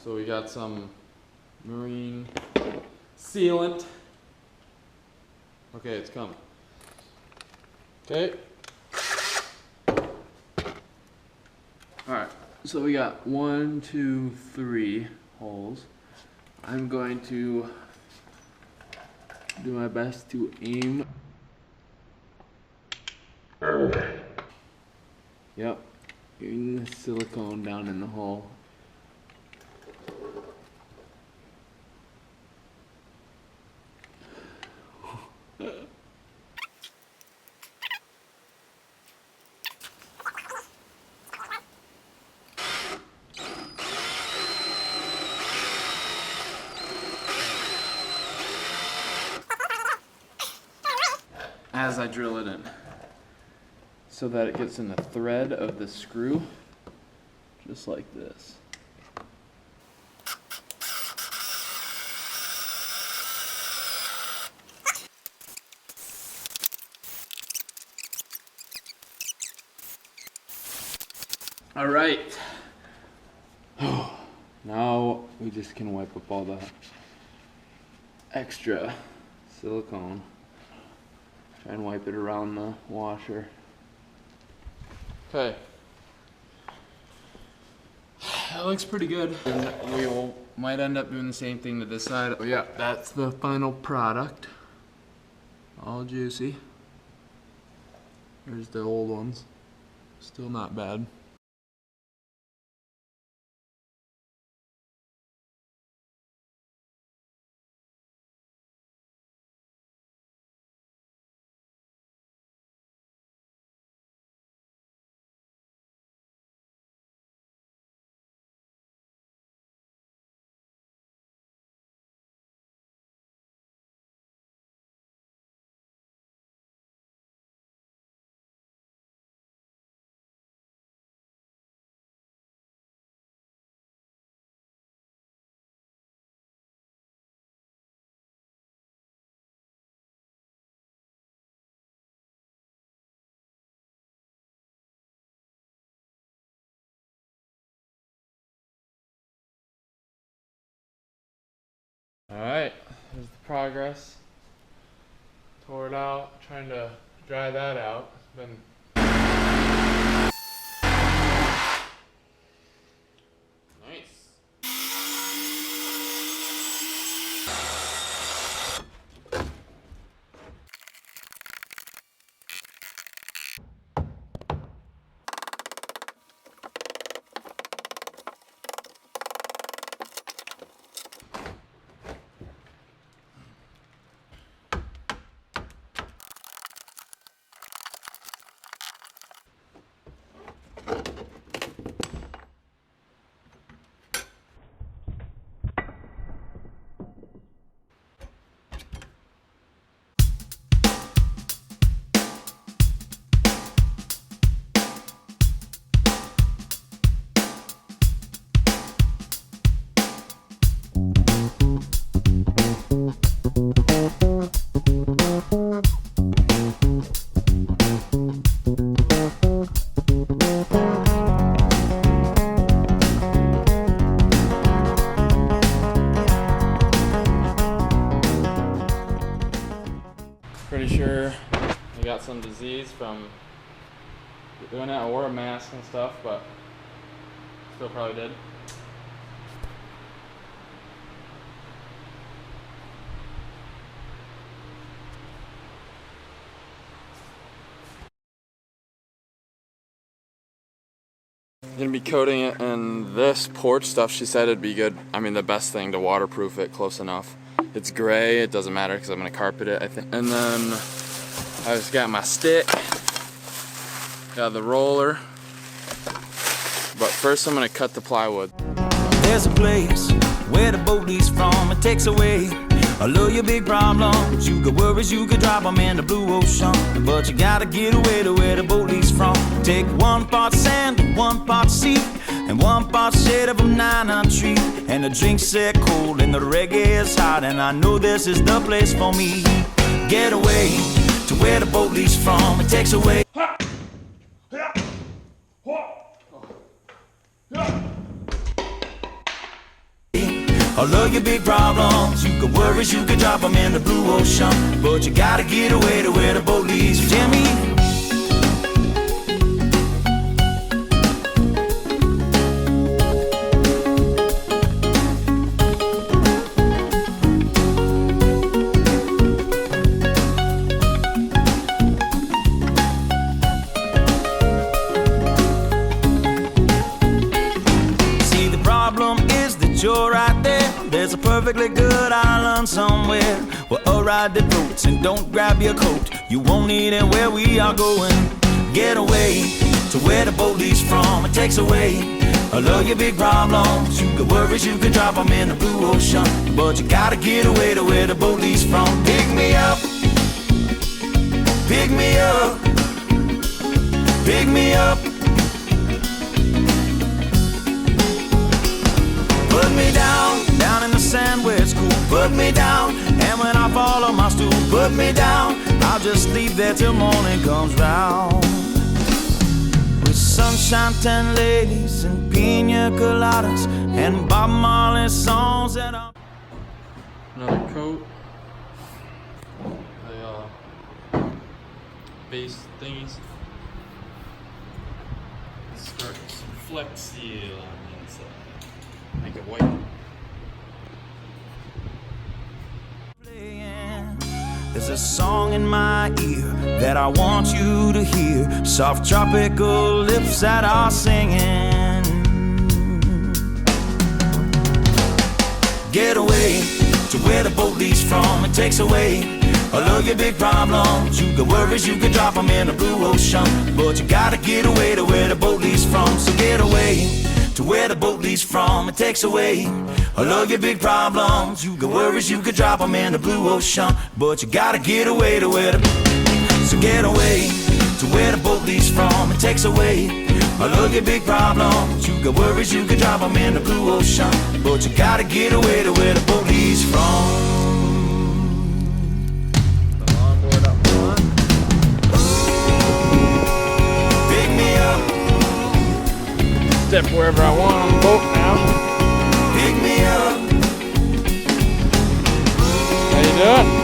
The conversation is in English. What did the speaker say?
So we got some marine sealant. Okay, it's coming. Okay. Alright, so we got 1, 2, 3 holes. I'm going to do my best to aim. Yep, getting the silicone down in the hole. As I drill it in, so that it gets in the thread of the screw, just like this. All right. Now we just can wipe up all the extra silicone. Try and wipe it around the washer. Okay. That looks pretty good. And we might end up doing the same thing to this side. Oh yeah, that's the final product. All juicy. There's the old ones. Still not bad. Alright, here's the progress. Tore it out, trying to dry that out. It's been nice. Pretty sure I got some disease from doing that. I wore a mask and stuff, but still probably did. Gonna be coating it in this porch stuff. She said it'd be good. I mean, the best thing to waterproof it close enough. It's gray, it doesn't matter because I'm gonna carpet it, I think. And then I just got my stick, got the roller. But first I'm gonna cut the plywood. There's a place where the boat leaves from. It takes away all of your big problems. You could worries, you could drop them in the blue ocean. But you gotta get away to where the boat leaves from. Take 1 part sand, 1 part sea, and 1 part shade of a 9-nut tree. And the drinks set cold and the reggae is hot, and I know this is the place for me. Get away to where the boat leaves from. It takes away. All of your big problems, you could worries, you could drop them in the blue ocean. But you gotta get away to where the boat leads. Jimmy. You're right there, there's a perfectly good island somewhere where a ride that floats, and don't grab your coat, you won't need it where we are going. Get away to where the boat leaves from, it takes away all of your big problems. You could worries, you could drop them in the blue ocean, but you gotta get away to where the boat leaves from. Pick me up, pick me up, pick me up. Put me down, down in the sand where it's cool. Put me down, and when I fall on my stool, put me down. I'll just leave there till morning comes round. With sunshine, 10 ladies, and pina coladas, and Bob Marley songs that I'm... Another coat. The base thingies. It's got some Flex Seal on the inside. Make it white. There's a song in my ear that I want you to hear. Soft tropical lips that are singing. Get away to where the boat leaves from. It takes away all of your big problems. You could worries, you could drop them in the blue ocean, but you gotta get away to where the boat leaves from. So get away to where the boat leaves from. It takes away all of your big problems. You could worries, you could drop them in the blue ocean, but you gotta get away to where the... So get away to where the boat leaves from. It takes away all of your big problems. You could worries, you could drop them in the blue ocean, but you gotta get away to where the boat leaves from. The longboard up front. Pick me up. Step wherever I want on the boat now. Pick me up. How you doing?